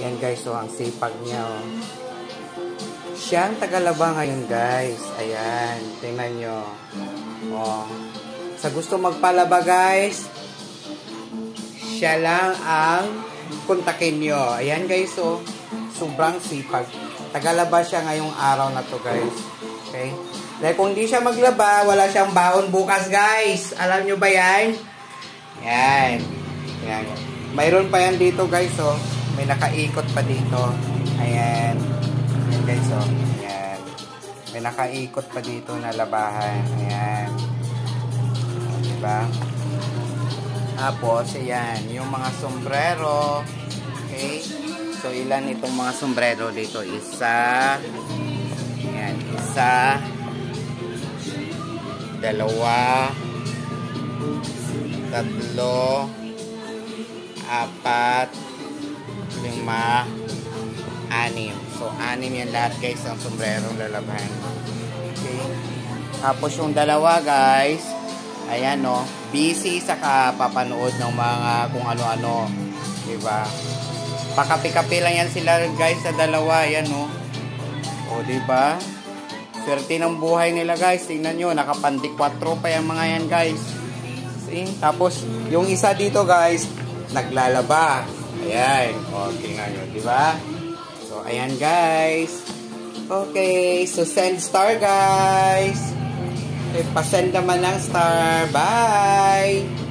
Ayan guys, so ang sipag niya, oh. Siya ang tagalaba ngayon guys. Ayan, tingnan nyo. Oh. Sa gusto magpalaba guys, siya lang ang kontakin nyo. Ayan guys, so sobrang sipag. Tagalaba siya ngayong araw na to guys. Okay? Dahil kung hindi siya maglaba, wala siyang baon bukas guys. Alam nyo ba yan? Yan. Yan. Mayroon pa yan dito guys, so may nakaikot pa dito. Ayan. Ayan guys, so ayan. May nakaikot pa dito na labahan. Ayan. Diba? Tapos, ayan. Yung mga sombrero. Okay. So, ilan itong mga sombrero dito? Isa. Ayan. Isa. Dalawa. Tatlo. Apat. Lima. Anim. So, anim yan lahat guys ang sombrero lalabahan. Okay. Tapos yung dalawa guys, ayan no, busy sa kapapanood ng mga kung ano-ano. Diba? Pakapi-kapi lang yan sila guys sa dalawa. Ayan no. O diba? Swerte ng buhay nila guys. Tingnan nyo, nakapandik 4 pa yung mga yan guys. See? Tapos yung isa dito guys, naglalaba. Ayan. O, tingnan nyo. Diba? So, ayan guys. Okay. So, send star guys. Okay, pasend naman ng star. Bye!